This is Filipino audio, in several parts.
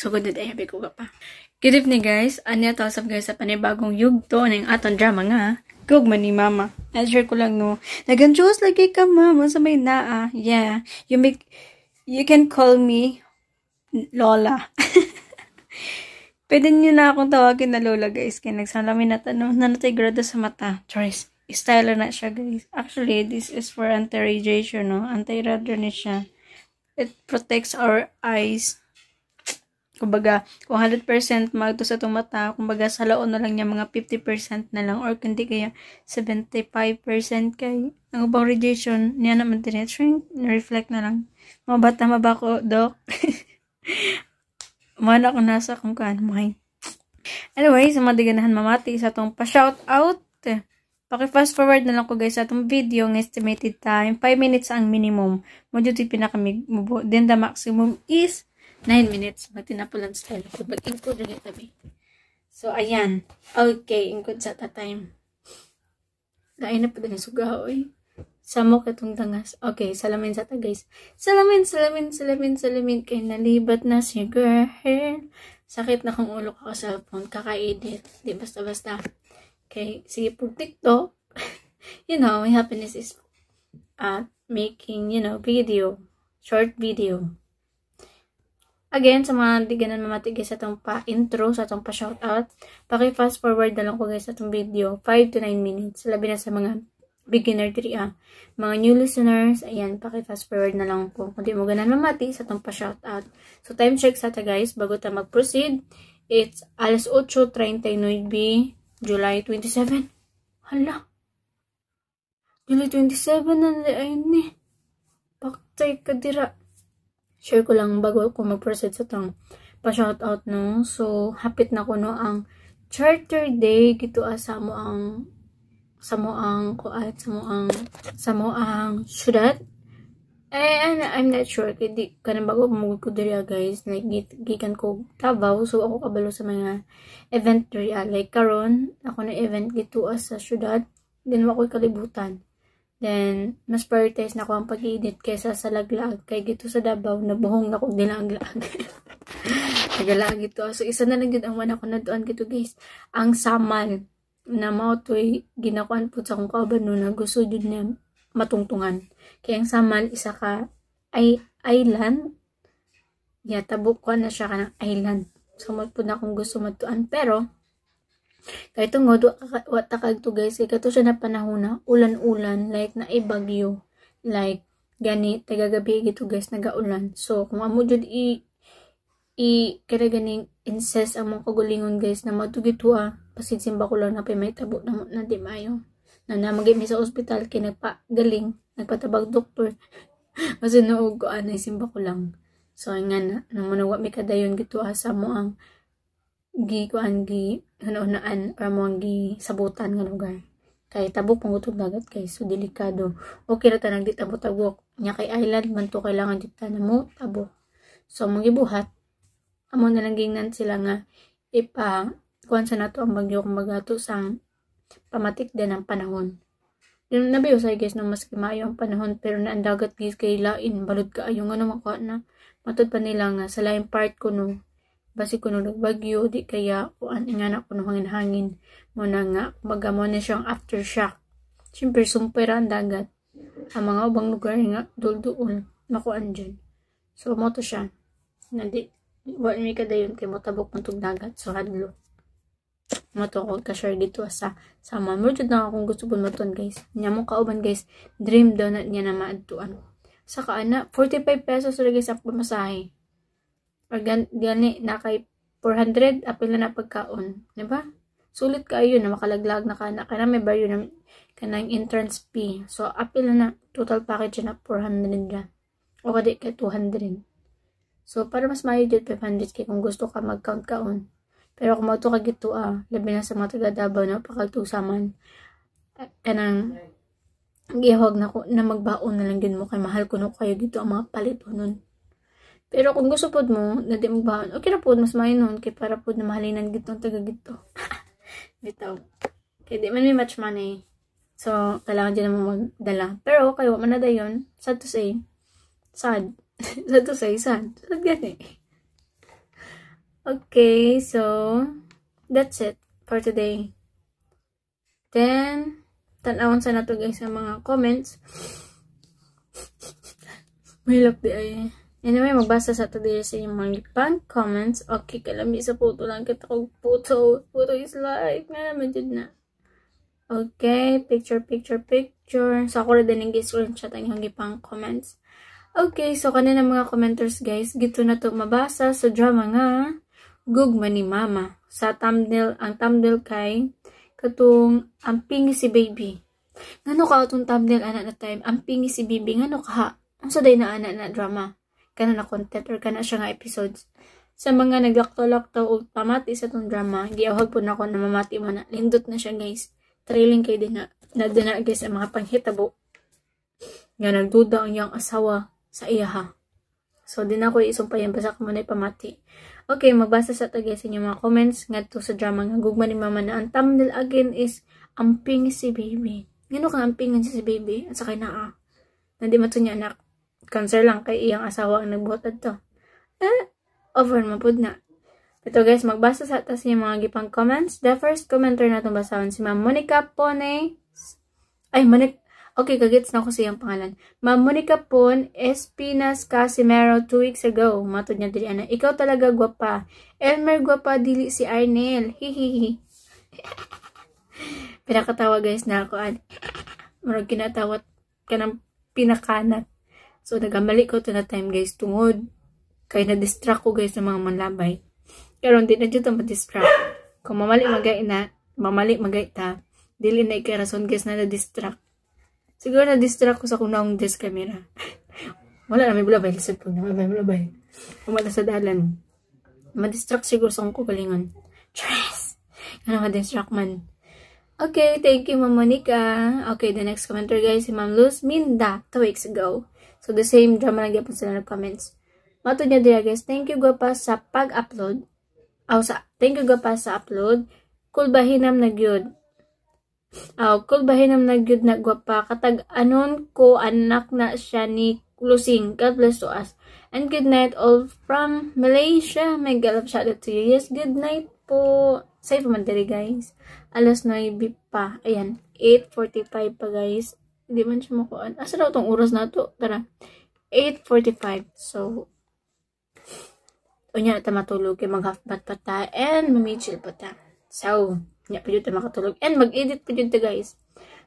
Sugod na dahil ko pa. Good evening guys. Anya to sab guys sa panibagong yugto ng aton drama nga. Gugma ni mama. I-share ko lang no. Naganjos lagi ka mama sa may naa. Yeah. You can call me Lola. Pwede niyo na akong tawagin na Lola guys. Kaya nagsalamin na tanong na grado sa mata. Choice. Style na siya guys. Actually, this is for anti-radiation, no? Anti-radar ni siya. It protects our eyes. Kumbaga, kung 100% magto sa itong mata, kumbaga sa laon na lang niya mga 50% na lang or kundi kaya 75% kay ang ubang radiation niya naman din shrink, reflect na lang. Mga bata mabako, dok. Mana ko nasa kung kaano. Anyway, sa madiganahan mamati sa itong pa-shout out. Paki-fast forward na lang ko guys sa itong video ng estimated time. 5 minutes ang minimum. Modyo ito pinakamigmubo. Then the maximum is 9 minutes. Magtinapulan style. Mag-include rin tabi. So, ayan. Okay, include sa time. Lain na pa din sugaw eh. Samo katong dangas. Okay, salamin sa ta guys. Salamin. Kay nalibat na si girl. Sakit na kung ulo ka sa cellphone. Kaka-edit. Di basta-basta. Okay, sige po TikTok. You know, my happiness is making, video. Short video. Again, sa mga di ganan mamati guys sa itong pa-intro, sa itong pa-shoutout, paki-fast forward na lang ko guys sa itong video. 5 to 9 minutes. Labi na sa mga beginner 3 Mga new listeners, ayan, paki-fast forward na lang ko. Kung di mo ganan mamati sa itong pa-shoutout. So, time check sa ta guys, bago ta mag-proceed. It's alas 8:39, July 27. Hala. July 27 na ay ni. Paktay ka dira. Share ko lang bago ako mag-proceed sa tang pa-shoutout no. So, hapit na ko no ang Charter Day gito sa mo ang syudad. I'm not sure kay di kanang bago mo ko diri guys, like gikan ko Davao, so ako kabalo sa mga event diri like karon ako na event gito sa syudad, then wa ko kalibutan. Then, mas prioritize na ko ang pag-edit kaysa sa laglag. Kay gito sa Davao, nabuhong na ko dilaglag. Nagalag ito. So, isa na lang yun ang wana ko na doon gito guys. Ang samal na mao to'y ginakuan po sa kong kauban no na gusto yun niya matungtungan. Kaya ang samal, isa ka island. Yeah, tabuk ko na siya ka ng island. So, po na kung gusto matuan. Pero, kahit itong watakag to guys, kato siya na panahon na ulan-ulan, like na ibagyo, like gani, tagagabi gito guys, nagaulan. So, kung amo dyan kada ganing incest ang mga kagulingon guys, na matugito pasigsimba ko lang na may tabo na di mayo. Na namagay mi sa ospital, kaya nagpagaling, nagpatabag doktor. Kasi noog ko, simba ko lang. So, nga na, nang manawag mi kadayon gito sa mo ang hunaan or mo ang sabutan nga lugar. Kay tabok pangutog dagat kay so delikado. Okay ra tanang di tabok nya kay island man to, kailangan di ta na mo tabok. So magibuhat amo na lang gingnan sila nga kuan sa nato ang bagyo kung magato sang pamatik din ang panahon. Yung nabiyo sa guys no mas kimayo ang panahon, pero na ang dagat guys kay lain balod ka ayo nga no makuha na matud pa nila nga sa lain part ko no basi ko nung nagbagyo, di kaya kuan nga na ko nung hangin mo na nga, magamo na siyang aftershock. Siyempre, sumpera ang dagat. Ang mga ubang lugar nga, dul-duol, makuan dyan. So, mo to siya. Na di, wala may kadayon kay mo tabok matug dagat. So, hadlo. Mo to ko ka-share dito sa sama. Murjud na akong gusto po maton guys. Nya mo kauban guys, dream daw na niya na maadtuan. Saka ana, 45 pesos rin guys ang pamasahe. Or gani na kay 400 apil na pagkaon, di ba? Sulit kayo na makalaglag na kana may baryo na kanang entrance fee. So apil na total package na 400 dyan. O kadi kay 200. So para mas mayo jud 500 kay kung gusto ka mag-count kaon. Pero kung mauto ka gito labi na sa mga taga Davao na pakagtusaman kanang gihog na ko na magbaon na lang gid mo kay mahal kuno kayo gito ang mga palit nun. Pero kung gusto pod mo, na di magbaon, okay na pod, mas mayo nun, kay para pod na mahalinan gitong taga gito. Bitaw. Kaya di man may much money. So, kailangan dyan naman magdala. Pero, kayo, man na dayon, sad to say, sad. Sad to say, sad. Sad gani. Okay, so that's it for today. Then, tanawon sa nato guys sa mga comments. Mahilap di ay. Anyway, magbasa sa today sa inyong mga ipang comments. Okay, kalami sa puto lang kita kong puto. Puto is life. Nga naman dyan na. Okay, picture. So, ako rin din screenshot ang inyong ipang comments. Okay, so kanina mga commenters guys, gito na to mabasa sa drama nga Gugma ni Mama. Sa thumbnail, ang thumbnail kay katong amping si baby. Ngano ka atong thumbnail anak na time, amping si baby, ngano ka? Ang saday na anak na drama. Kana na content or kana siya nga episodes. Sa mga naglakto-lakto o pamati sa itong drama, giawhag po na ako na mamati mo na. Lindot na siya guys. Trailing kay din na guys ang mga panghitabo. Nga nagduda ang iyang asawa sa iya ha. So din ako isumpayan basta ko muna pamati. Okay, magbasa sa tagay sa inyong mga comments ngadto sa drama nga Gugma ni Mama na ang thumbnail again is amping si baby. Ngano ka ampingan si baby? At sakay na Nandi mo to niya anak. Cancer lang kay iyang asawa ang nagbuhat adto. Over mapud na. Ito guys, magbasa sa atas yung mga gipang comments. The first commenter na itong basahan si Ma'am Monica Pone. Okay, kagets na ako sa iyang pangalan. Ma'am Monica Pon Espinas Casimero 2 weeks ago. Matod niya dili ana. Ikaw talaga gwapa. Elmer gwapa dili si Arnel. Hihihi. Pinakatawa guys na ako. Marag kinatawat ka ng pinakanat. So, nagamali ko to na time guys, tungod. Kaya na-distract ko guys ng mga manlabay. Pero hindi na dito ma-distract. Kung mamali magay ta, dili na ikarason guys na na-distract. Siguro na-distract ko sa kunaong desk camera. Wala na, may bulabay. Lisod po na, may bulabay. Umala sa dalan. Ma-distract siguro sa kong galingon. Stress! Ano ma-distract man. Okay, thank you Ma'am Monica. Okay, the next commenter guys, si Ma'am Luz Minda 2 weeks ago. So, the same drama lang yapon sila nag-comments. Matod niya diya guys, thank you gwapa sa pag-upload. Thank you gwapa sa upload. Kulbahinam na gyud. Kulbahinam na gyud na gwapa. Katag anon ko anak na siya ni Lusing. God bless to us. And good night all from Malaysia. May galap shout out to you. Yes, good night po. Safe man diri guys. Alas 9 pa. Ayan, 8:45 pa guys. Hindi man siya makuhaan. Asa daw itong oras na to? Tara. 8:45. So, unya na ta matulog kay mag-half-bath pa ta and mamichil pa ta. So, unya pa dito makatulog. And mag-edit pa dito guys.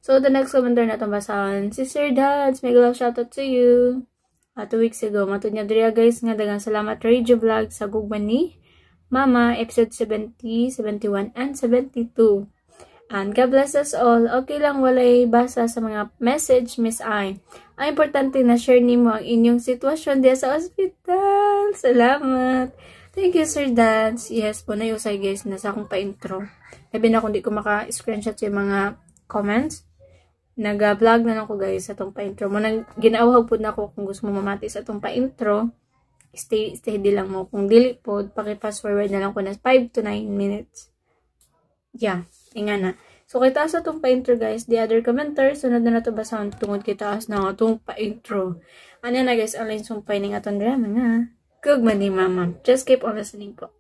So, the next commenter na itong basahan. Si Sir Dads, may love shoutout to you. 2 weeks ago, matod niya diriya guys nga dagang salamat radio vlog sa Gugma ni Mama, episode 70, 71, and 72. And God bless us all. Okay lang walay basa sa mga message, Miss I. Ang importante na share nimo ang inyong sitwasyon diya sa ospital. Salamat. Thank you, Sir Dance. Yes po, nayusay guys, nasa akong pa-intro. Labi na kung di ko maka-screenshot yung mga comments. Nag-vlog na ako guys sa itong pa-intro. Ginawag po na ako kung gusto mo mamati sa itong pa-intro. Stay di lang mo. Kung dili po, paki-fast forward na lang ko na 5 to 9 minutes. Yeah. Inga na. So, kita sa itong pa-intro guys, the other commenter, sunod na ito basahan tungod kita as na itong pa-intro. Ano na guys, ang line sumpay ng atong drama nga. Gugma ni Mama. Just keep on listening po.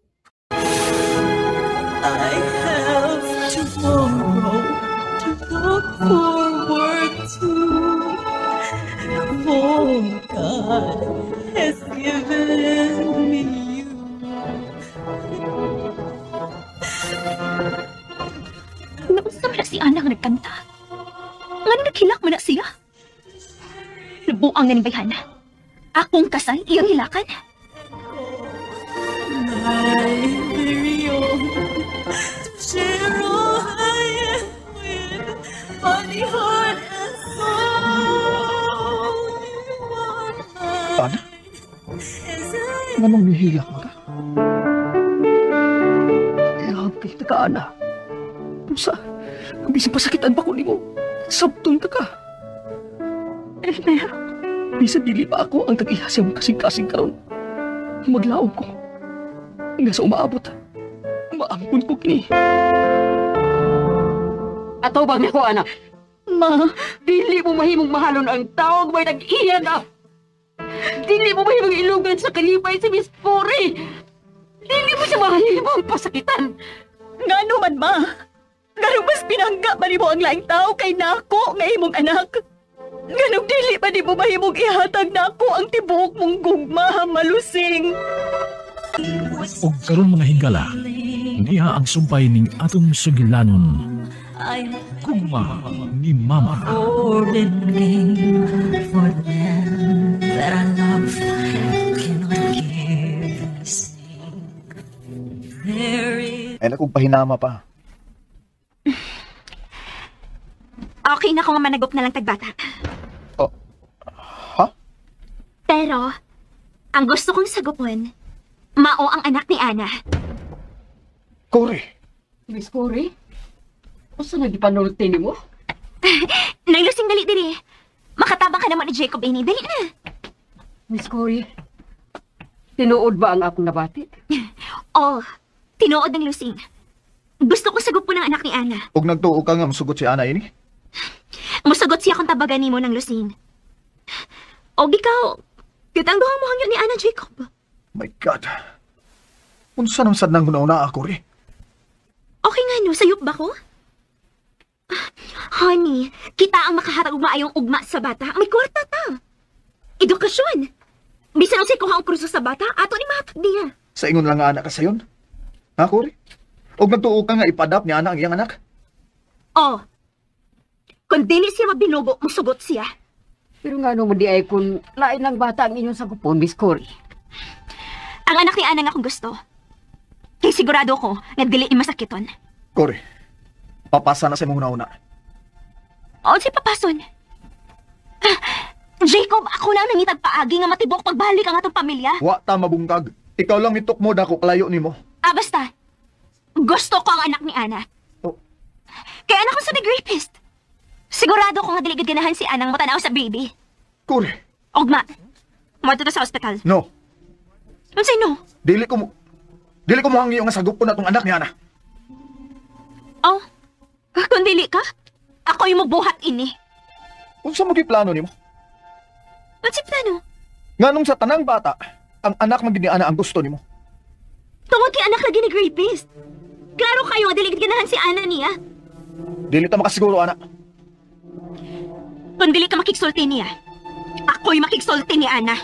I have tomorrow to look forward to. Oh, God has given me you. Naunsa man na si Ana nga nagkanta. Nga naghilak man na siya. Nabuang na ni Bayhana. Akong kasal, iyang hilakan. My very own, to share all I am with, body, heart, and soul. Ana? Anong nihilak mo ka? Ilagay na ka, Ana. Pusa, bising pasakitan ba ko ni mo? Sabtong ta ka. Elmer, Bisa dili pa ako ang tag-ihas yung kasing-kasing karon. Maglaom ko. Nga sa umaabot, maampun ko kini. Ato bang ako, anak? Ma, Dili mo mahimong mahalon ang tawag may nag-iya na. Dili mo mahimong ilugan sa kalipay si Miss Puri. Dili mo siya mahimong pasakitan. Nga man ma. Ganong mas pinangga ba ni mo ang laing tao kay nako nga imong anak? Ganong dili pa di mo mahimong ihatag nako ang tibuok mong gugma, malusing. O karon mga higala, niya ang sumpay ning atong sugilanon. Gugma ni Mama. Ordering for them that I love cannot give a sing. There is Ay nakong pahinama pa. Okay na kung managop na lang tagbata. Ha? Pero, ang gusto kong sagupon, mao ang anak ni Ana. Kore, Miss Cory? O saan nagipanulti ni mo? Naglusing dali diri. Makatabang ka naman ni Jacob ini. Dali na. Miss Cory, tinuod ba ang akong nabati? Oh, tinuod ng lusing. Gusto ko sagupon ang anak ni Ana. og nagtuo ka nga masugot si Ana ini? Musagot siya kung tabagan ni mo ng lusing. O ikaw, kitang duhang mo hangyo ni Ana, Jacob. My God. Unsa nang sad nang una Kore? Okay nga no, sayop ba ko? Honey, kita ang makahatag og maayong ugma sa bata. May kwarta ta. Edukasyon. Bisan ang kuha ang kurso sa bata, ato ni mahatag niya. Sa ingon lang nga anak ka sayon? Ha, Kore? Og nagtuo ka nga ipadap ni Ana ang iyang anak? Oh, kung dili siya mabinubo, musugot siya. Pero nga naman di ay kung lain lang bata ang inyong sagupon, Miss Cory. Ang anak ni Ana nga akong gusto. Kaya sigurado ko nga dili ni masakiton. Kore, papasa na sa imong una. O, si papason. Jacob, ako na ang nangitag paagi nga matibok pagbalik ang atong pamilya. Wa ta mabungkag. Ikaw lang mitok mo dako kalayo nimo. Ah, basta. Gusto ko ang anak ni Ana. Oh. Kaya anak ko sa big rapist. Sigurado ko nga dili gid ganahan si Anang matanaw sa baby. Kore, Ogma, mo ta sa ospital. no. Unsay no? Dili ko mo hangyo nga sagot na tong anak ni Ana. Oh, kung dili ka, ako yung buhat ini. Unsa mo plano nimo? Unsay plano? Nganong sa tanang bata, ang anak man gid ni Ana ang gusto nimo. Tungod kay anak lagi ni rapist. Klaro kayo nga dili gid ganahan si Ana niya. Dili ta makasiguro ana. Kung dili ka makiksulti niya, ako'y makiksulti ni Ana.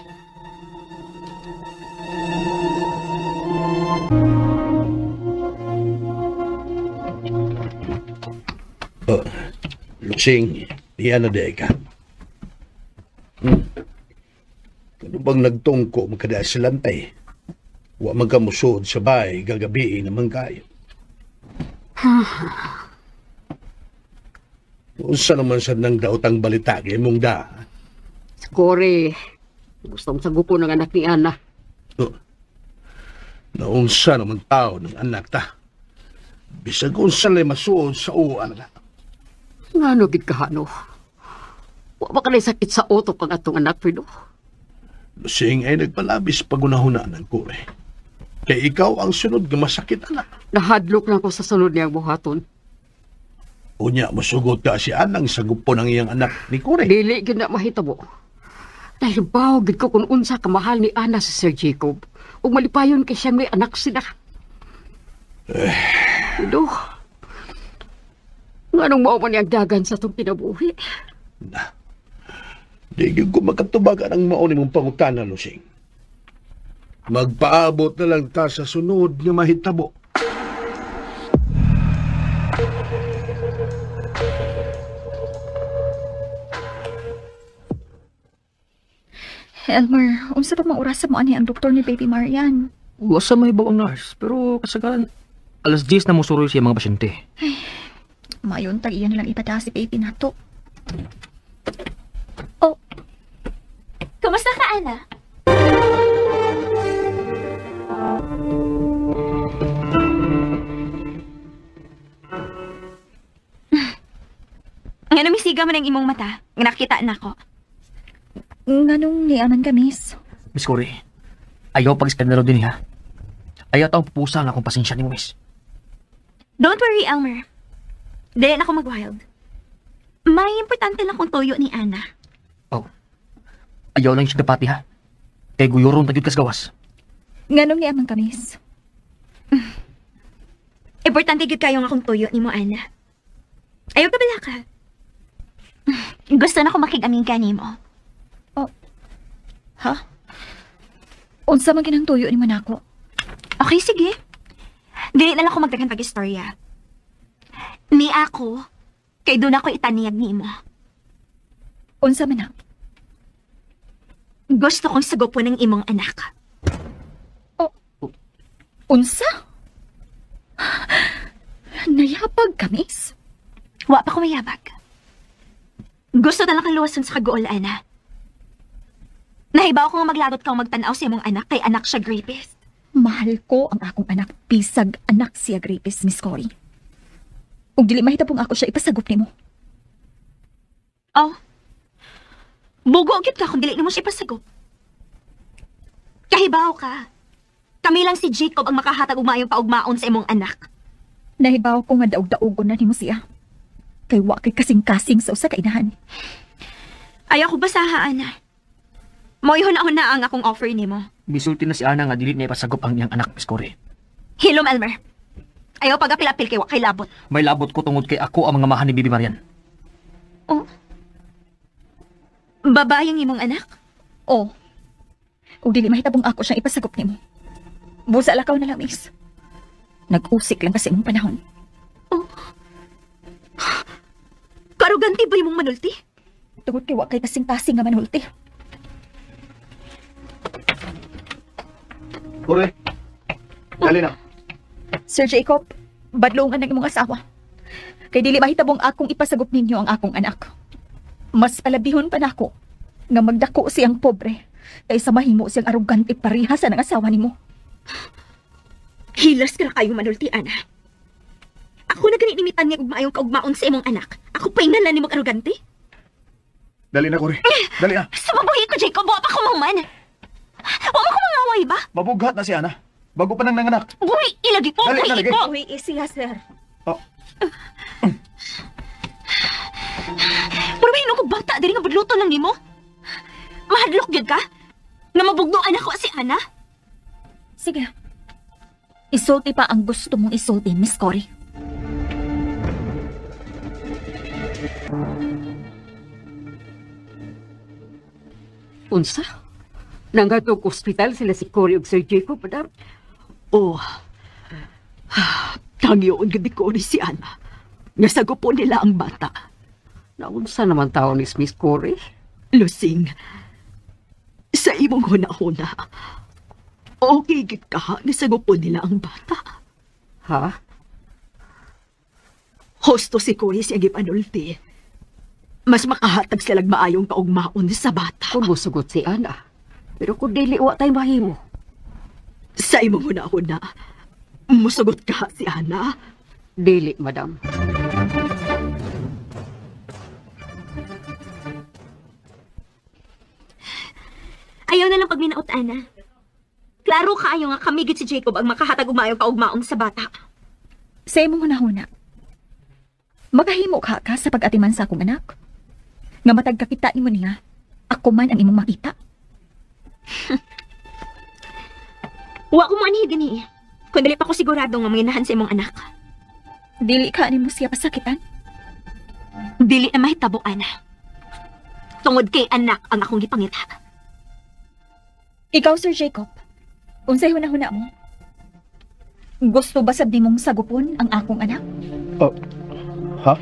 Lusing, iyan na day ka. Ano bang nagtungko magkada sa lantay? Wa magkamusod sa bahay, gagabi naman kayo. Unsa naman sa nang daotang balita kay mong da? Miss Cory, gusto mong sagupon ng anak ni Ana. Naunsa naman tao ng anak ta? Bisag unsa lay masuod sa uwan na. Nga no, gid kahano. Wa ba ka na sakit sa utok ang atong anak, Pido? Lusing ay nagpalabis pagunahuna ng kure. Kay ikaw ang sunod nga masakit anak. Nahadlok lang ko sa sunod niyang buhaton. Unya, masugot ka si Anang sa gupo ng iyang anak ni Kure. Dili gid na mahitabo. Dahil bawo gid ko kung unsa kamahal ni Ana sa Sir Jacob. Ug malipayon kay siya may anak sila. Pido. Nganong mao man yang dagan sa tong kinabuhi? Na. Di gyud ko makatubagan ang mao nimong pangutana, Lusing. Magpaabot na lang ta sa sunod nga mahitabo. Elmer, unsa pa mang oras mo ani ang doktor ni Baby Marian? Wasa may bawang nurse, pero kasagaran, alas 10 na musuroy siya mga pasyente. Mayon tag iyan lang ipada si Baby nato. Oh. Kamusta ka, Ana? Nga namisiga man ang imong mata, nga nakita na ko. Nganong niaman ka, miss? Miss Cory, ayaw pag-skandalo din ha. Ayaw taong pupusa nga akong pasensya ni mo, miss. Don't worry, Elmer. Dili na ako mag-wild. May importante lang kung toyo ni Ana. Oh, ayaw lang siya dapati ha. Kay guyuron tagyod kas gawas. Nganong niaman ka, miss? Importante gid kayo nga akong tuyo ni mo, Ana. Ayaw ka bala ka. Gusto na ko makigaming ka ni mo. Ha? Unsa man ginang tuyo ni mo nako? Okay, sige. Dili na lang ko magdaghan pag-istorya. Ni ako, kay doon ako itaniyag ni mo. Unsa man na? Gusto kong sagupon ng imong anak. Unsa? Nayapag ka, miss? Wa pa ko mayabag. Gusto na lang kang luwason sa kagool, Ana. Nahibaw ko nga magladot kang magtanaw sa imong anak kay anak siya rapist. Mahal ko ang akong anak, pisag anak siya rapist, Miss Cory. Ug dili mahitapong ako siya ipasagop nimo. Oh. Bugo gyud ka kung dili nimo siya ipasagop. Kahibaw ka. Kami lang si Jacob ang makahatag og maayong paugmaon sa imong anak. Nahibaw ko nga daog-daogon na nimo siya. Kay wa kay kasing-kasing sa usa ka inahan. Ayaw ko basaha, Ana. Mo'y-hun-na ang akong offer nimo. Misulti na si Ana nga dili niya ipasagop ang iyang anak, Miss Cory. Hilom, Elmer. Ayaw pag-apil-apil kay wa kay labot. May labot ko tungod kay ako ang mga mahan ni Bibi Marian. Oh. Babayang imong anak? Oh. Ug dili mahitapong ako siyang ipasagop nimo. Busa lakaw na lang, miss. Nag-usik lang kasi imong panahon. Oh. Karuganti ba imong manulti? Tungod kay wa kay kasing-kasing nga manulti. Kore, dali na. Sir Jacob, badlongan ng imong asawa. Kay dili mahitabong akong ipasagop ninyo ang akong anak. Mas palabihon pa nako nga magdako siyang pobre kaysa mahimo siyang arugante pareha sa ng asawa nimo. Hilas ka na kayo manulti, Ana. Ako na ganit-nimitan niya ug maayong kaugmaon sa imong anak. Ako pa ingnan ni mong arugante? Dali na, Kore. Dali na. Sumabuhi ko, Jacob. Wa pa ko maman. Wa mo ko mangaway ba? Mabughat na si Ana. Bago pa nang nanganak. Buhi, ilagi ko. Dali, Buhi dali, ko. Uy, isiya, sir. Oh, Pero mahinog ko bata, diri nga budluto lang nimo. Mahadlok gyud ka? Nga mabugnoan ako si Ana? Sige. Isulti pa ang gusto mong isulti, Miss Cory. Unsa? Nangatog ospital sila si Cory ug Sir Jacob, madam. Oh. Tangyoon gadi ko ni si Ana. Nasago po nila ang bata. Naunsa naman tao ni Miss Cory? Lusing. Sa imong huna-huna. Okay gid ka, nasago po nila ang bata. Ha? Hosto si Cory siya gipanulti. Mas makahatag silang maayong kaugmaon sa bata. Kung musugot si Ana. Pero kung dili wa tay mahimo. Sa imong huna-huna, musugot ka si Ana. Dili, madam. Ayaw na lang pagminaot, Ana. Klaro kaayo nga kami gid si Jacob ang makahatag og maayong kaugmaon sa bata. Sa imong huna-huna, makahimo ka sa pag-atiman sa akong anak. Nga matag kakita nimo niya, ako man ang imong makita. Wa ko man gani. Kung dili pa ko sigurado nga manginahan sa imong anak. Dili ka nimo siya pasakitan? Dili na mahitabo, Ana. Tungod kay anak ang akong gipangita. Ikaw, Sir Jacob, unsay huna-huna mo? Gusto ba sabdi mong sagupon ang akong anak? ha?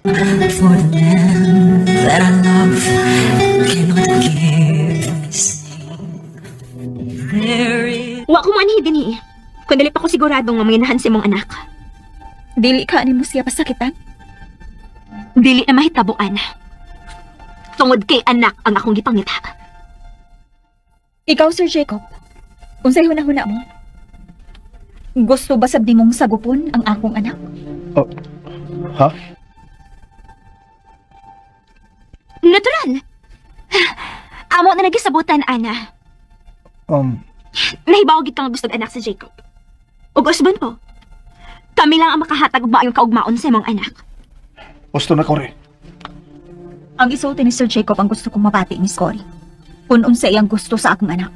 For the man that I love cannot give there is Wa ko man gani. Kung dili pa ko sigurado nga manginahan sa imong anak. Dili ka nimo siya pasakitan? Dili na mahitabo, Ana. Tungod kay anak ang akong gipangita. Ikaw, Sir Jacob, unsay huna-huna mo? Gusto ba sabdi mong sagupon ang akong anak? Ha? Natural. Amo na nagisabutan, Ana. Nahibaw gid kang gusto anak sa Jacob. Ug usbon ko. Kami lang ang makahatag og maayong kaugmaon sa imong anak. Gusto na, Kore. Ang isulti ni Sir Jacob ang gusto kong mapati, Miss Cory. Kung unsay ang gusto sa akong anak.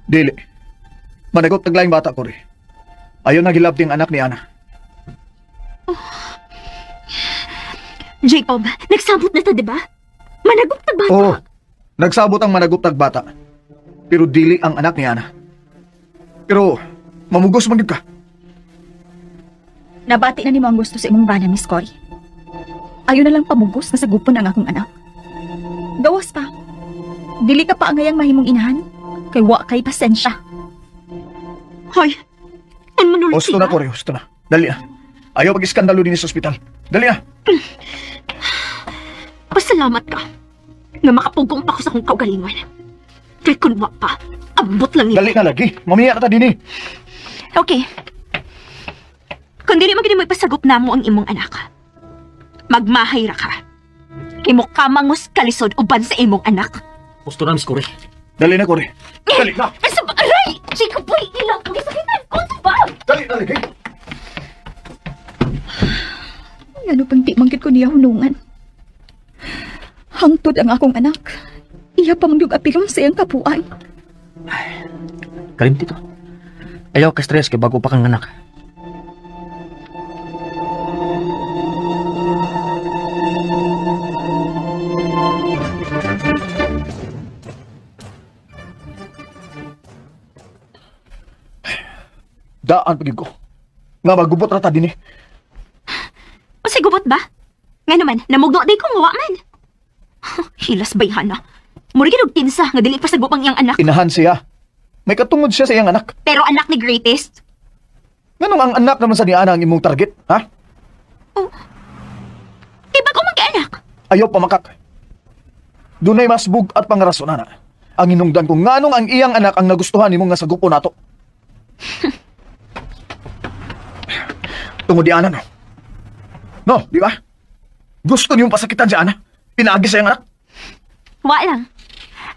Dili. Managot naglaing bata, Kore. Ayaw na gilabti ang anak ni Ana. Jacob, nagsabot na ta, di ba? Managot na bata. Oo, nagsabot ang managuptag bata. Pero dili ang anak ni Ana. Pero, mamugos man gid ka. Nabati na nimo ang gusto sa imong bana, Miss Cory. Ayaw na lang pamugos na sagupon ang akong anak. Gawas pa. Dili ka pa angayang mahimong inahan. Kay wa kay pasensya. Hoy, ang manulti Husto na, Cory, husto na. Dali na. Ayaw pag-iskandalo din sa ospital. Dali na. Pasalamat ka nga makapugong pa ko sa akong kaugalingon. Kay kun wa pa, abot lang Dali na lagi. Mamiya na ta din eh. Okay. Kung dili mo ipasagop na mo ang imong anak, magmahay ra ka. Kay mo kamangos kalisod uban sa imong anak. Gusto na, Miss Cory. Dali na, Cory. Dali na. Asa ba? Aray! Jacob, boy, ilang kong isakitan. Kunto ba? Dali na lagi. Ano pang di manggit ko niya hunungan. Hangtod ang akong anak. Iya pa mangyog apilon sa iyang kapuan. Kalimti to. Ayaw ka stress kay bago pa kang anak. Daan pagid ko. Nga magubot rata din eh. O sigubot ba? Nga naman, namugno day kong wa man. Hilas bayhana. Murigid og tinsa nga dili pa sagop ang iyang anak. Inahan siya. May katungod siya sa iyang anak. Pero anak ni Greatest. Nganong ang anak naman sa ni Ana ang imong target, ha? Di ba ko mag-anak? Ayaw pamakak. Dunay mas bug at pangarason na. Ang hinungdan ko nganong ang iyang anak ang nagustuhan nimo nga sagupo nato. Tungod di Ana, no? No, di ba? Gusto niyong pasakitan si Ana? Pinaagi sa iyang anak? Wa lang.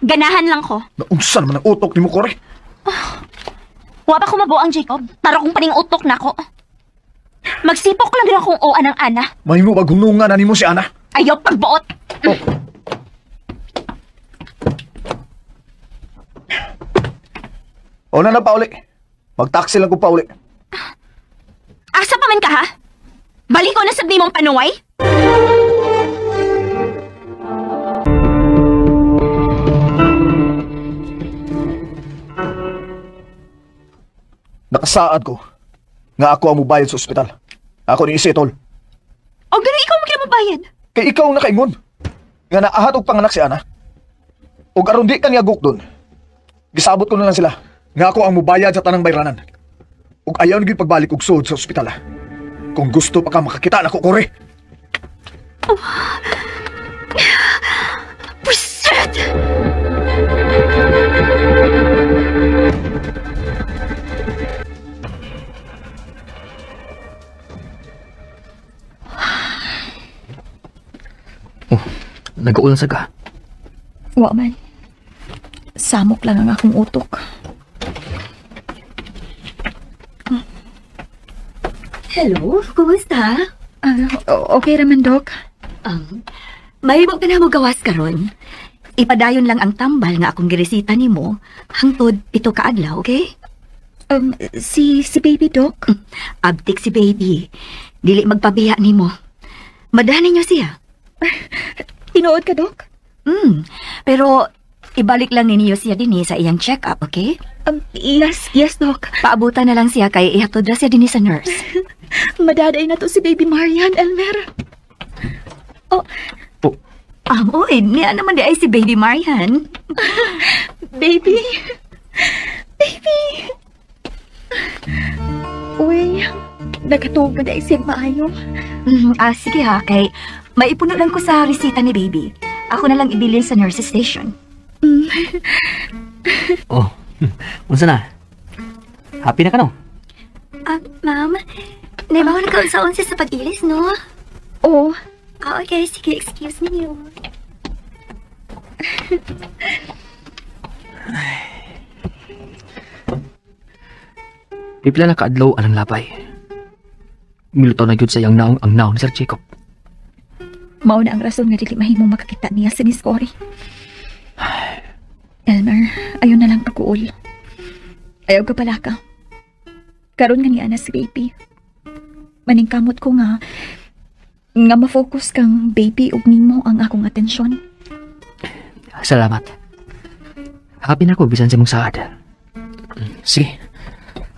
Ganahan lang ko. Naunsa naman ang utok ni mo, Cory? Wa pa ko mabuang, Jacob. Para kung paning utok na ko. Magsipok lang din akong oa ng Ana. Mahimo ba gunungan na nimo si Ana? Ayaw pagbuot. O na pa uli. Mag-taxi lang ko pa uli. Asa pa man ka, ha? Balik ko na sa di mong panuway? Nakasaad ko nga ako ang mubayad sa ospital. Ako ni Isetol. O gano'n ikaw magkinamubayad? Kay ikaw ang nakaingon. Nga naahat og panganak si Ana. O aron di ka niya guk doon. Gisabot ko na lang sila. Nga ako ang mubayad sa tanang bayranan. Ug ayaw na gyud pagbalik og sud sa ospital. Kung gusto pa ka makakita na ko, Cory. Buset! Nag-uulan sa ka. Wa man. Samok lang ang akong utok. Hello, kumusta? Okay raman, Doc. Mahibog ka na mo gawas karon. Ipadayon lang ang tambal nga akong giresita nimo hangtod ito kaadlaw, okay? Si baby, Doc? Abtik si baby. Dili magpabiya nimo. Madahan niyo siya. Tinuod ka, Doc? Pero ibalik lang ninyo siya din sa iyang check-up, okay? Yes, Doc. Paabutan na lang siya kay ihatod ra siya din sa nurse. Madaday na to si baby Marian, Elmer. Oy, niya naman di ay si baby Marian. Baby. Uy, nagatuog na dahil siya maayo. Sige ha, kay maipuno lang ko sa resita ni baby. Ako na lang ibilin sa nurse's station. Unsa na? Happy na ka, no? Ma'am, naibaw na ka sa sa pag-ilis, no? Oo. Okay, sige, excuse me. Pipila na kaadlaw anang lapay. Milutaw na yun sa iyang naong ang naong ni Sir Jacob. Mao na ang rason nga dili mahimong makakita niya sa Miss Cory. Elmer, ayaw na lang pagkuul. Ayaw ka pala ka. Karon nga ni ana si baby. Maningkamot ko nga ma-focus kang baby ug nimo ang akong atensyon. Salamat. Happy na ko bisan sa mong saad. Sige.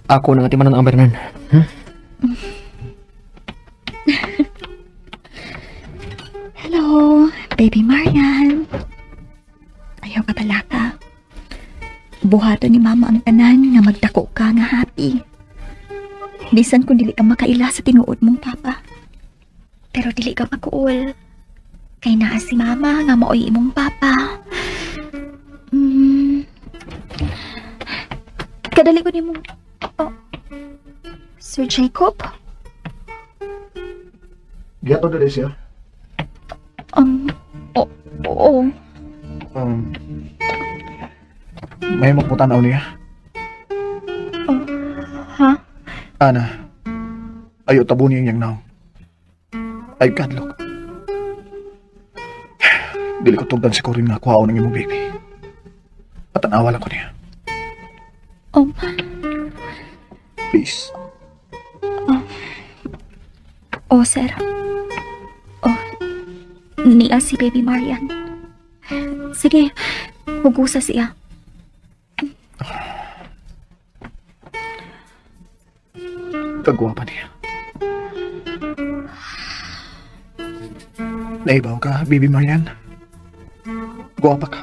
Ako nang atimanon ang Bernan. Hello, baby Marian. Ayaw ka talaka. Buhato ni mama ang tanan nga magdako ka nga happy. Bisan kung dili ka makaila sa tinuod mong papa. Pero dili ka makuol. Kay naa si mama nga maoy imong papa. Kadali ko ni mo. Oh. Sir Jacob? Giyato na rin siya. Oo. May magputanaw niya. Ha? Ana, ayaw tabo niya yung now. Ay, kadlok. Dili ko tugdan si Corin nga kuhaon ng imong baby. Patanawa lang ko niya. Please. Sir. Niya si baby Marian. Sige, hugusa siya. Kagwapa niya. Naibaw ka, baby Marian. Gwapa ka.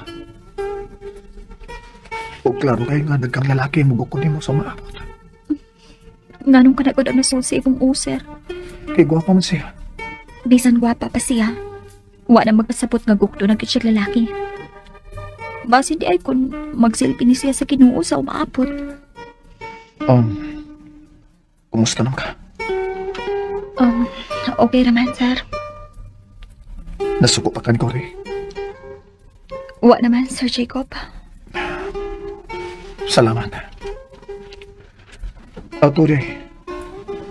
O klaro kayo nga nagkang lalaki mugukod mo sa maabot. Nganong ka nagod ang nasul sa ibong user? Kay gwapa man siya. Bisan gwapa pa siya. Wa na magpasabot nga gukdo na siya lalaki. Basin di ay kung magsilpi ni siya sa Ginoo sa umaabot. Kumusta naman ka? Okay naman, sir. Nasuko pa ka ni Cory? Wa naman, Sir Jacob. Salamat. Tuloy.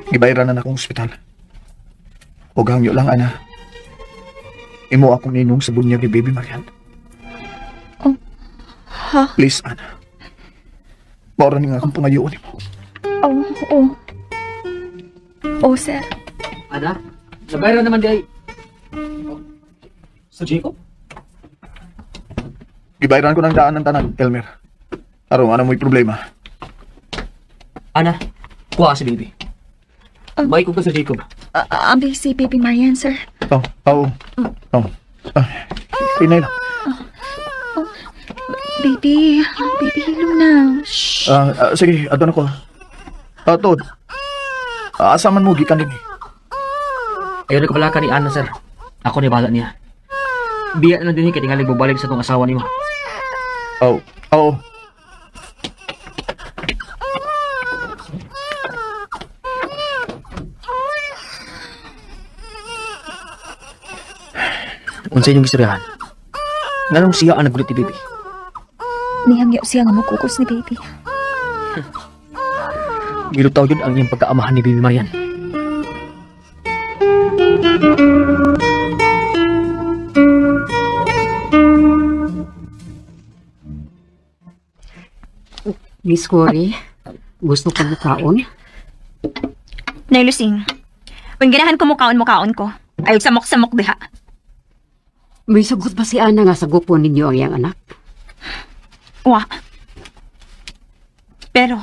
Gibayaran na akong ospital. Huwag hangyo lang, ana. Imo akong ninong sa bunyag ni baby Marian. Ha? Please, ana. Maura nga akong pangayoon mo. Sir. Ana, nabayaran naman di ay. Sir Jacob? Gibayaran ko ng daan ng tanan, Elmer. Araw, ano mo'y problema? Ana, kuha si baby. May ko ka Sir Jacob. Abi si baby Marian, sir. Pinay lang. Baby hilom na. Shh. Sige, ato na ko. Tod. Asaman mo, gikan din eh. Ayaw na kapalaka ni Ana, sir. Ako ni bala niya. Biya na din kaya tingali bubalik sa tong asawa niyo. Oo. Unsay inyong istoryahan? Nanong siya ang nagulit ni baby? Niyangyaw siya nga magkukos ni baby. Gilutaw yun ang iyong pagkaamahan ni baby Marian. Miss Cory, gusto ka mukaon? Nay Lusing, kung ganahan ko mukaon ko, ayaw samok-samok diha. May sagot ba si Ana nga sa gupon ninyo ang iyang anak? Wa. Pero,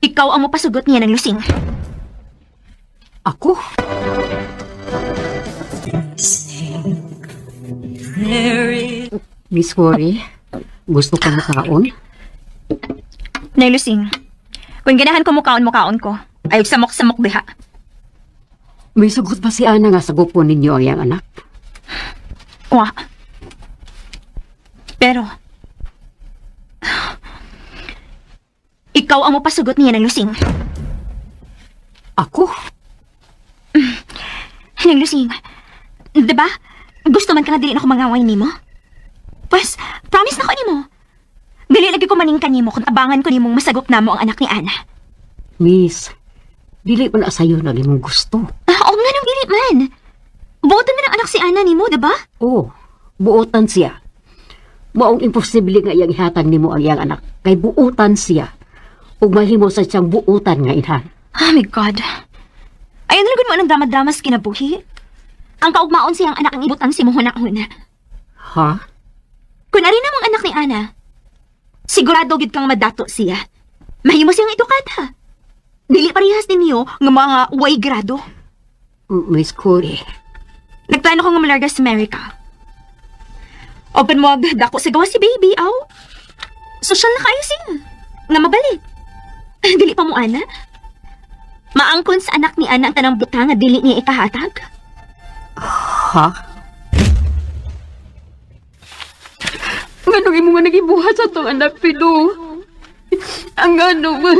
ikaw ang mapasugot niya ng Lusing. Ako? Miss Cory, gusto ka mukaon? Nay Lusing, kung ganahan ko mukaon ko, ayaw samok-samok diha. May sagot ba si Ana nga sa gupon ninyo ang iyang anak? Wa. Pero, ikaw ang mapasugot niya ng Lusing. Ako? Nang Lusing, diba? Gusto man ka nga dili na ako mangaway ni mo? Pues, promise na ko ni mo. Dili lagi ko maningkan ni mo kung tabangan ko ni mong masagop na mo ang anak ni Ana. Miss, dili pa na sa'yo na limong gusto. Oo nga nang dili man. Buotan na ng anak si Ana ni mo, diba? Oo, buotan siya. Maong imposible nga iyang ihatag nimo ang iyang anak. Kay buutan siya. Ug mahimo sa siyang buutan nga inhan. Oh my God. Ayun lang mo ng drama-dramas kinabuhi. Ang kaugmaon siyang anak ang ibutan si Muhuna-huna. Ha? Kung ari namang anak ni Ana, sigurado gid kang madato siya. Mahimo siyang edukada. Dili parehas ninyo nga mga way grado. Miss Corey. Nagplano ko nga malarga sa America. Open mo dako sa gawa si baby, aw. Social na kayo siya. Nga mabalik. Dili pa mo, Ana? Maangkon sa anak ni Ana ang tanang butang nga dili niya ikahatag. Ha? Anong imo nga nagibuhat sa itong anak, Pido? Ang ano man.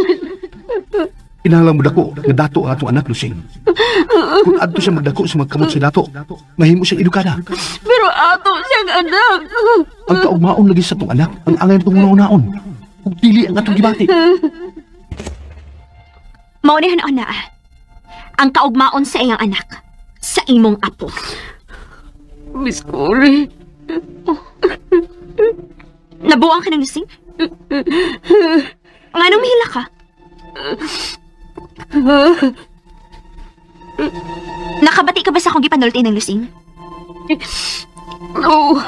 Inalang mo dako, nga dato ang atong anak, Lusing. Kung adto siya magdako sa magkamot sa dato, mahimo siyang edukada. Pero ato siyang anak. Ang kaugmaon lagi sa itong anak, ang angay itong unaon. Kung dili ang atong gibati. Maunihan, Ana. Ang kaugmaon sa iyang anak. Sa imong apo. Miss Corey. Nabuang ka ng lusing? Nga nung mihila ka? Nakabati ka ba sa akong gipanulti ng lusing? Oo.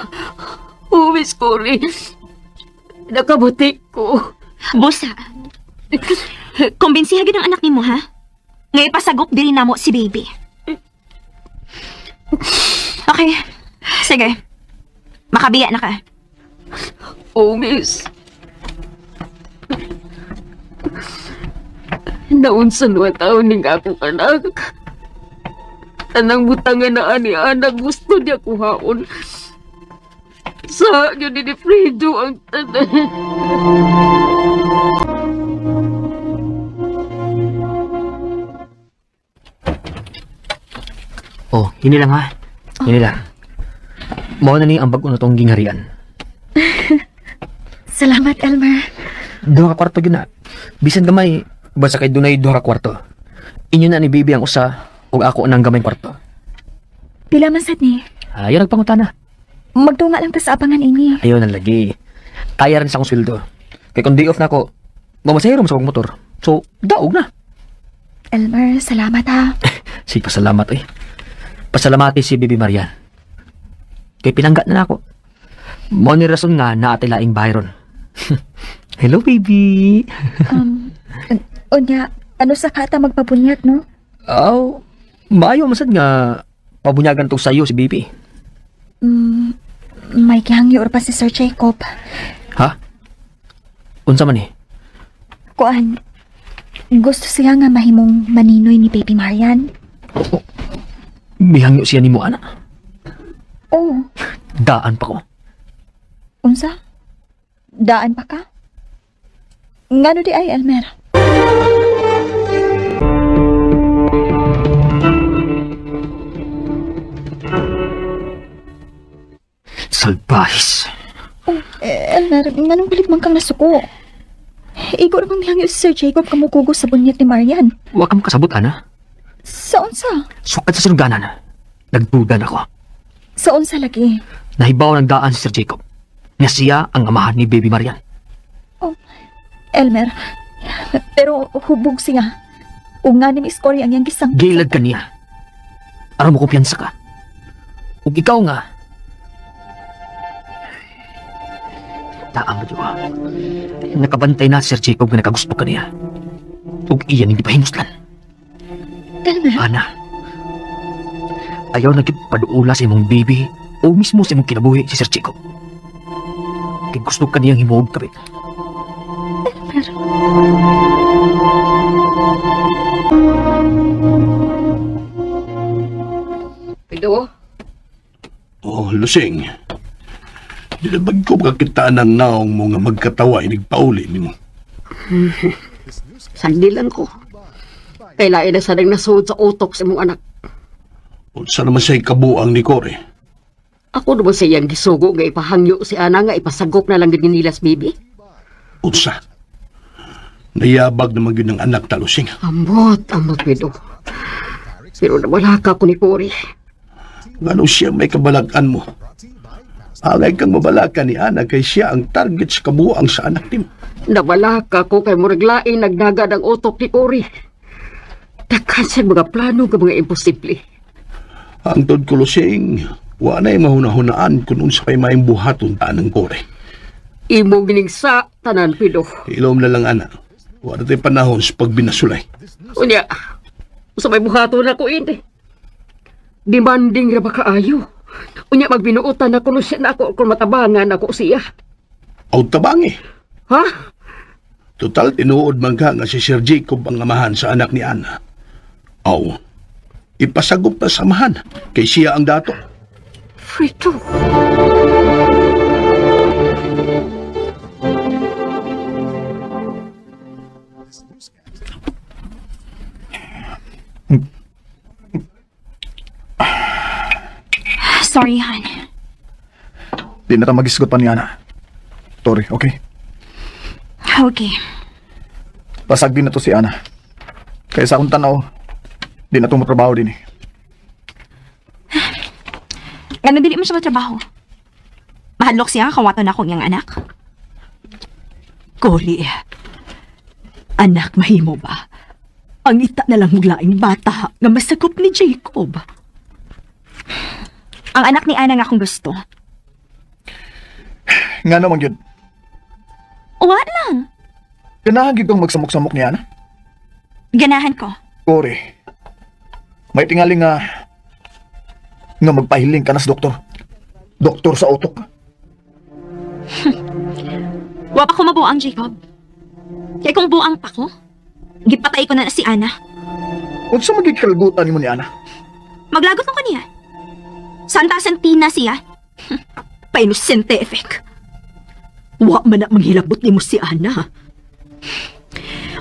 Oo, Miss Corey. Nakabati ko. Busa. Kumbinsiha gid ang anak nimo, ha? Ngay pasagop diri namo si baby. Okay. Sige. Makabiya na ka. Oh, miss. Naunsan wa taon ning akong anak. Tanang butangan na ani anak gusto niya kuhaon. Sa yun ni Fredo ang tanan. Oh, hini lang ha. Hini lang. Mao na ni ang bag-o na tong gingharian. Salamat, Elmer. Duha ka kwarto gyud na. Bisan gamay, basta kay dunay duha ka kwarto. Inyo na ni Bibi ang usa ug ako nang gamay kwarto. Pila man sad ni? Ayo nagpangutana. Magtunga lang ta sa abangan ini. Ayo nang lagi. Kaya rin sa akong sweldo. Kay kung day off na ako, mamasahiro mo sa akong motor. So, daog na. Elmer, salamat ha. Sige, pasalamat eh. Pasalamati si Bibi Marian. Kay pinanggat na ako. Mo ni rason nga na ate laing Byron. Hello, baby. Unya, ano sa kata magpabunyag, no? Oh, maayo masad nga pabunyagan to sayo si Bibi. May kihangyo or pa si Sir Jacob. Ha? Unsa man eh? Kuan, gusto siya nga mahimong maninoy ni Baby Marian. Mihangyo siya ni mo, ana. Oh, Daan pa ko. unsa? Daan pa ka? Ngano di ay, Elmer? Salbahis. Oh, Elmer, nganong pilit man kang nasuko? Igo na bang nihangyo si Sir Jacob kamukugos sa bunyag ni Marian? Wa ka makasabot, ana. Sa unsa? Sukat sa sunuganan. Nagdudan ako. Sa unsa lagi? Nahibaw ng daan si Sir Jacob. Nga siya ang amahan ni Baby Marian. Elmer, pero hubog siya. O nga ni Miss Cory ang iyang gisang... Gilad ka niya. Aram mo kumpiyansa ka. Ug ikaw nga. Taang mo diwa. Nakabantay na si Sir Jacob nga nakagusto ka niya. Ug iyan hindi pahimuslan. Elmer, Ana, ayaw nagpaduula sa imong baby o mismo sa imong kinabuhi si Sir Jacob. Kaya gusto ka niyang himuog kabit. Pido? Oh, Lusing. Di na bagko kakita ng naong mo nga magkatawa inigpauli ni mo. Sandilan ko. Kailain na sanang nasuod sa utok sa mong anak. Unsa naman siya'y kabuang ni Cory? Ako naman sa iyang gisugo nga ipahangyo si Ana nga ipasagok na lang din nilas, baby. Unsa? Nayabag naman yun ng anak na Lusing. Ambot, Pido. Pero nawala ka ko ni Cory. Ngano siya may kabalagan mo? Angay kang mabalaka ni Ana kay siya ang target sa kabuang sa anak nimo. Nabalaka ko kay muraglaing nagdagad ang utok ni Cory. Takhan sa mga plano ka mga imposible. Ang tod ko Lusing, wa na'y mahunahunaan kung unsa pa'y maing buhaton tanang Cory. Imo giningsa tanan pido. Ilom na lang ana. Wa na tayo panahon sa pagbinasulay. Unya, sa may buhato na ko ini. Demanding ra ba kaayo? Unya magbinuutan na kuno siya na ako kung matabangan ako siya. Aw tabangi. Ha? Total tinuod man ka nga si Sir Jacob ang amahan sa anak ni Ana. Aw, ipasagop na samahan kay siya ang dato. Frito. Sorry, Han. Di na ta magisgot pa ni Ana. Sorry, okay? Okay. Pasag din na to si Ana. Kaya sa akong tanaw, di na to matrabaho din eh. Ano dili mo siya matrabaho? Mahadlok siya kawato na akong iyang anak. Cory, anak mahimo ba? Ang ita na lang muglaing bata nga masakop ni Jacob. Ang anak ni Ana nga akong gusto. Nga naman yun. Wa lang. Ganahan yun kang magsamok-samok ni Ana. Ganahan ko. Cory, may tingaling nga magpahiling ka na sa doktor. Doktor sa utok. Wa pa ko mabuang, Jacob. Kaya kung buang pa ko, gipatay ko na si Ana. Huwag sa magkikalgutan mo ni Ana. Maglagot mo kaniya. Santa Santina siya. Pa-inosente effect. Wa man na manghilabot ni mo si Ana.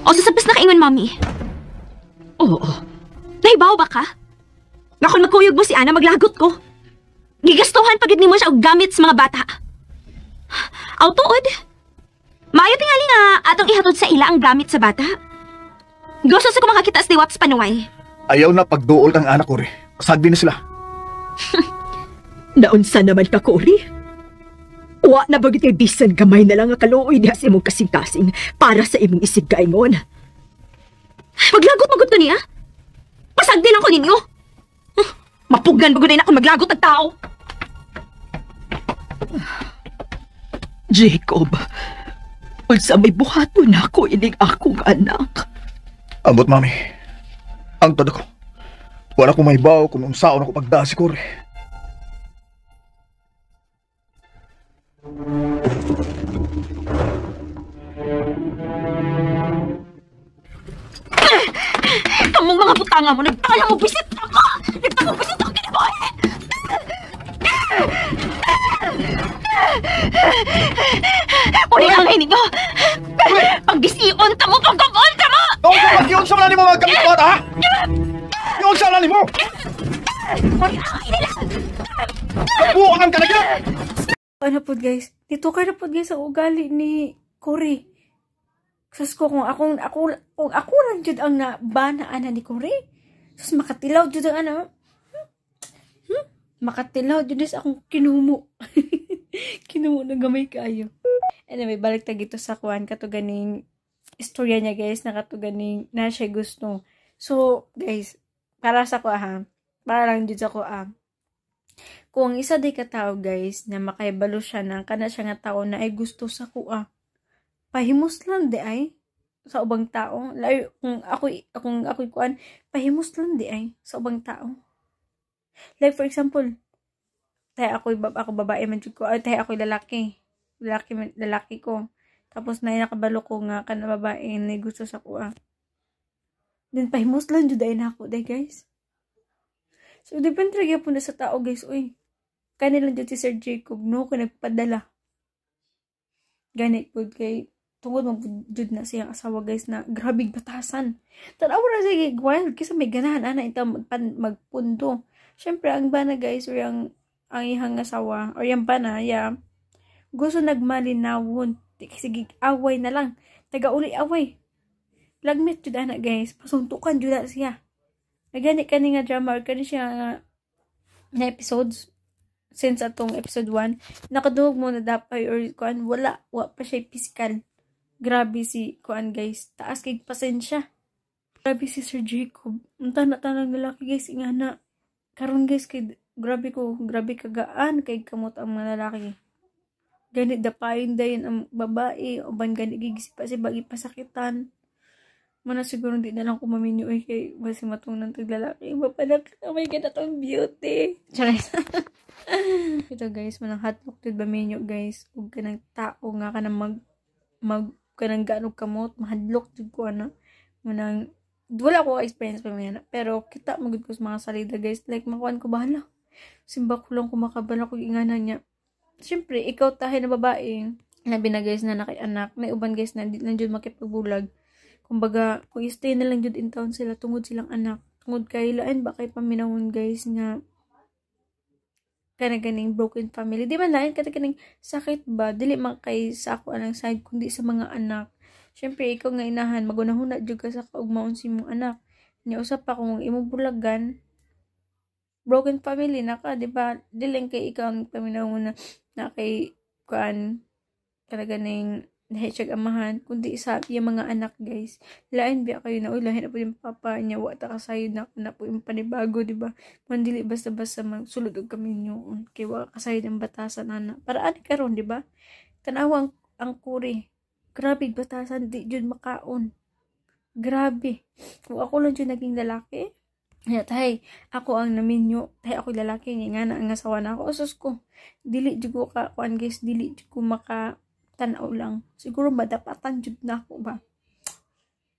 O sasabas na kaingon, Mami. Oo. Nahibaw ba ka? Nga kung magkuyog mo si Ana, maglagot ko. Gigastuhan pagid ni mo siya og gamit sa mga bata. Aw tuod. Maayo tingali nga atong ihatod sa ila ang gamit sa bata. Gusto sa ko makakita sa Waps Panuway. Ayaw na pagduol kang anak ko rin. Sagdi na sila. Naunsa naman ka, Cory? Wa na bagit kay bisan gamay na lang nga kaluoy diha sa imong kasing-kasing para sa imong isig kaingon. Maglagot magud ko niya. Pasagdi lang ko ninyo. Mapugnan bagud na ako maglagot ang tao. Jacob, unsa may buhaton na ako ining akong anak. Ambot, Mami. Ang todo ko. Wala ko mahibaw kung unsaon ako pagdasi ko rin. Kamong mga butanga mo, nagtala mo bisit ako! Nagtala mo bisit ako kinabuhi! Uli ang hinig mo! Pag-gisiyon ka mo, pag-gabon ka mo! Doon ka mag-iyon sa mga ni mo mga gamit bata, ha? Iyon sa mga mo! Uli ang hinig! Buuan ka na ka! Ano po guys? Dito ka na po guys ang ugali ni Cory. Sas ko kung ako lang jud ang nabanaan ni Cory. Sas makatilaw jud ang ano. Makatilaw jud sa akong kinumo. Kinumo na gamay kaayo. Anyway, balik ta gito sa kuan kato ganing istorya niya guys, na kato ganing na siya gusto. So, guys, para sa ko para lang jud sa ko kung ang isa day ka tao guys na makaibalo siya ng kana siya nga tao na ay gusto sa kuha, pahimos lang di ay sa ubang tao. Layo kung ako'y kuan, pahimos lang di ay sa ubang tao. Like for example, ako babae man jud ko, tayo ako'y lalaki ko. Tapos na nakabalo ko nga kana babae na gusto sa kuha. Then pahimos lang jud ay nako day guys. So depende ra gyapon sa tao guys, oy. Kanilang jud si Sir Jacob no kay nagpadala. Ganit pud kay tungod mo jud na siyang asawa guys na grabing batasan. Tanaw ra sige wild kasi may ganahan ana ita magpundo. Syempre ang bana guys or ang ihang asawa or yung bana gusto nagmalinawon. Sige away na lang. Taga uli away. Lagmit jud ana guys. Pasuntukan jud siya. Nagani kani nga drama or kani siya na episodes since atong episode 1, nakaduhog mo na dapay or kuan, wala pa siya physical. Grabe si kuan guys, taas kay pasensya. Grabe si Sir Jacob. Ang tanang lalaki guys, ingana. Karon guys, kay grabe kagaan kay kamot ang mga lalaki. Ganit dapayin dayon ang babae, o ban ganit gigisipa si bagi pasakitan. Mana siguro hindi na lang kumaminyo kay basi matong ng tiglalaki. Mapanak, oh my god, atong beauty. Charis. Ito guys, manang hotlock did ba minyo guys. Huwag ka ng tao nga ka na kanang gaano kamot, mahadlok did ko manang, wala ko experience pa mga pero kita magud ko sa mga salida guys. Like, makuan ko bahala. Simba ko lang kumakabala ko ingana niya. Siyempre, ikaw tayo na babae. Labi na guys na nakay anak. May uban guys na di lang dyan makipagbulag. Kumbaga, kung stay na lang dyan in town sila, tungod silang anak. Tungod kay lain ba kay paminawon guys nga kanaganing broken family. Di ba lain kanaganing sakit ba? Dili makay sa ako anang side, kundi sa mga anak. Siyempre, ikaw nga inahan, magunahuna dyan ka sa kaugmaon si mong anak. Niusap pa kung imong bulagan, broken family na ka, di ba? Diling kay ikaw ang paminawon na kay kuan kanaganing nahisyag amahan, kundi sa yung mga anak guys. Lain biya kayo na, lahin na po yung papa niya, wata ka sayo na po yung panibago, diba? Mandili basta-basta magsulod og kami nyo, kaya waka kasayo ng batasan, ana. Para ani karon diba? Tanawang ang kuri. Grabe, batasan, di dyan makaon. Grabe. Kung ako lang dyan naging lalaki, tay, ako ang naminyo, tay ako lalaki, nga na ang asawa na ako, asos ko. Dili dyan ko ka, kuan guys, dili dyan ko tanaw lang. Siguro madapatan jud na ako ba.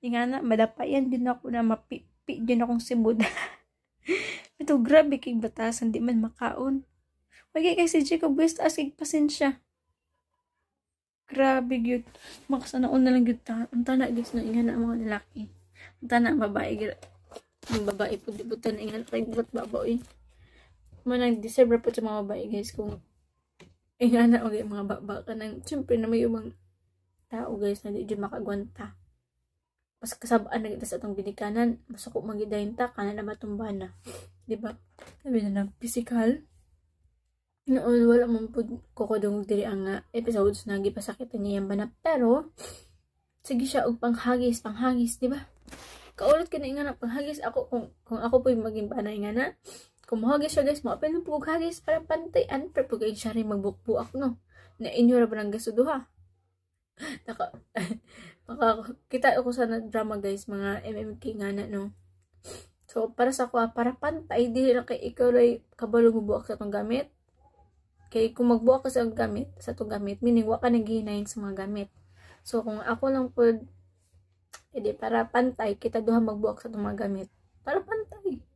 Ingana madapayan din ako na mapipi din akong sibud. Ito grabe kay batasan di man makaon. Wagi kay si Jacob West as kay pasensya. Grabe gyud. Makasanaon na lang gyud ta. Ang tana guys na ingana ang mga lalaki. Ang tana babae ang babae pud dibutan ingana kay buot babae. Manang deserve po sa mga babae guys kung ingana okay mga baba ka nang siyempre na may umang tao guys na di dyan makagwanta. Mas kasabaan na kita sa atong binikanan, masako magidayin ta, kana na matumba na. Diba? Sabi na lang, physical. Noon, wala mong kukudong diri ang episodes na gipasakitan niya yung bana. Pero, sige siya og panghagis, diba? Kaulit ka na ingana, panghagis ako, kung ako po yung maging bana ingana, kung mahagis siya guys, maapil ng pughagis para pantay, unfair po kayo siya rin magbukbuak, no? Na inyo ra ba ng gasuduha? Kita ako sa drama guys, mga MMK nga na, no? So, para sa ako, para pantay, di lang kay ikaw ray kabalo magbuak sa itong gamit. Kay kung magbuak ka sa itong gamit, meaning waka nang gihinayin sa mga gamit. So, kung ako lang po, edi para pantay, kita duha magbuak sa itong mga gamit. Para pantay.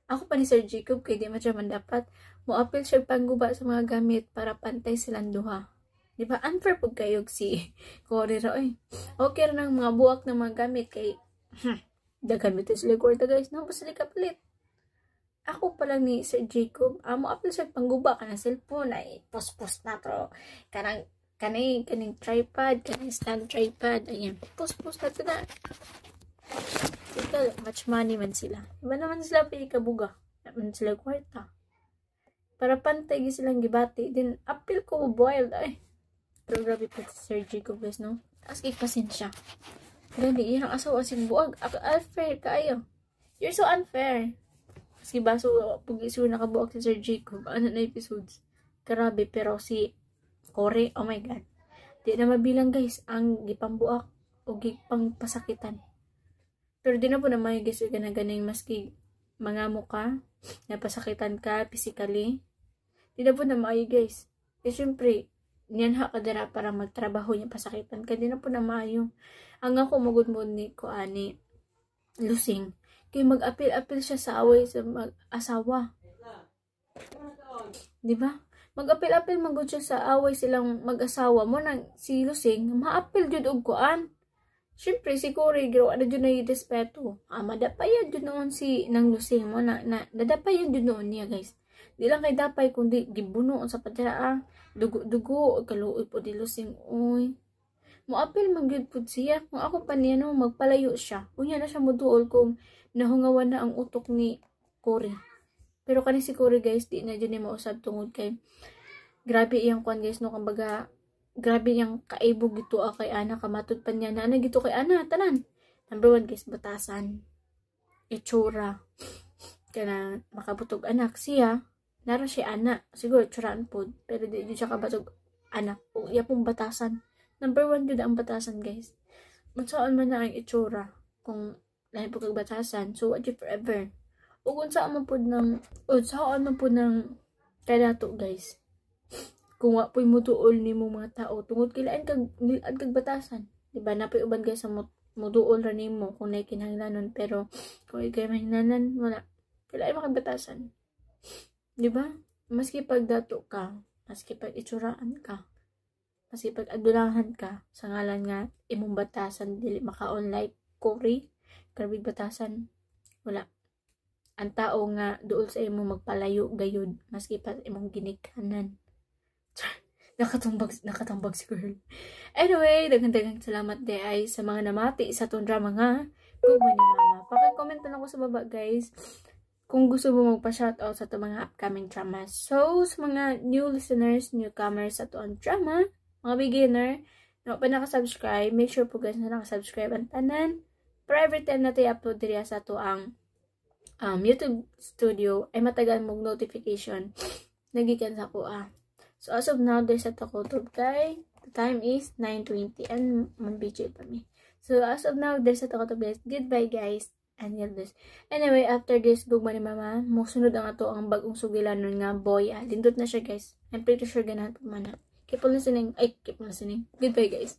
Ako pa ni Sir Jacob, kay di man dapat, mo-appeal siya pangguba sa mga gamit para pantay silang duha. Di ba? Unfair po kayo si Cory ra, oy. Okay rin ang mga buwak ng mga gamit kay, dagamit sila kwarta guys, no? Basta di kapalit. Ako pa lang ni Sir Jacob, mo-appeal siya pangguba ka ng cellphone, ay, post na to. Kaning tripod, kaning stand tripod, ayan, post na to na. Ito, much money man sila. Iba naman sila kabuga. Naman sila kwarta. Para pantay silang gibati. Then, appeal ko boiled. Ay. Pero grabe pa si Sir Jacob guys, no? Taas kay pasensya. Gandi, yan ang asawa sing buwag. Unfair kaayo. You're so unfair. Kasi baso, pag-isuro nakabuwag si Sir Jacob. Ano na episodes? Grabe, pero si Cory, oh my god. Di na mabilang guys, ang gipambuak o gipang pasakitan. Pero di na po naman guys, ganing maski mga mukha, napasakitan ka physically. Di na po naman guys. Eh syempre, niyan kadara para magtrabaho niya pasakitan ka. Di na po naman. Ang ako magudmod ni ko ani, lusing. Kaya mag-apil siya sa away sa mag-asawa. Di ba? Mag-apil magud siya sa away silang mag-asawa mo nang si lusing, ma-apil jud og kuan. Siyempre, si Cory, girawa na dyan na yung despeto. Madapayan dyan noon si nang lusing mo na dadapayan dyan noon niya, guys. Di lang kay dapay, kundi gibuno sa padra, dugo, kaluoy po di lusing, uy. Moapil magyud po siya. Kung ako pa niya, no, magpalayo siya. Unya na siya muduol kung nahungawan na ang utok ni Cory. Pero kani siguro guys, di na dyan ni mausab tungod kay grabe iyang kwan guys, no, kumbaga, grabe iyang kaibog gito kay ana, kamatod pa niya na ana gito kay ana, tanan. Number 1 guys, batasan. Itsura. Kaya makabutog anak siya, naro siya anak. Siguro, tsuraan po. Pero di siya kabatog anak. O iya pong batasan. Number 1 yun ang batasan guys. Magsaan man na ang itsura. Kung lahat po kag batasan, so what you forever. O kung saan man po ng kadato guys. Kung wa po'y mutuol ni mo mga tao, tungod kailaan kag batasan. Diba? Napoy uban guys sa mutuol ra nimo kung na'y kinahanglanon. Pero, kung ikay mahinglanan, wala. Kailaan makabatasan. Diba? Maski pag dato ka, maski pag itsuraan ka, maski pag adulahan ka, sa ngalan nga, imong batasan, dili maka-online, kuri, karabig batasan, wala. Ang tao nga, dool sa imong magpalayo gayud, maski pa imong ginikanan. Nakatambag si girl. Anyway, daghang salamat di ay sa mga namati sa tong drama nga Gugma ni Mama. Paki-comment na lang ko sa baba guys kung gusto mo magpa-shoutout sa to mga upcoming dramas. So, sa mga new listeners, newcomers sa to ang drama, mga beginner, na pa nakasubscribe, make sure po guys na nakasubscribe ang tanan. Para every time na tayo upload diriya sa to ang YouTube studio, ay matagal mong notification nagikan sa ko So, as of now, there's a takotog kay. The time is 9:20 and man-video pa me. So, as of now, there's a takotog guys. Goodbye, guys. And God bless. Anyway, after this, Gugma ni Mama, musunod ang ato ang bagong sugilanon nga boy. Lindot na siya, guys. I'm pretty sure ganahan pa man. Keep on listening. Keep on listening. Goodbye, guys.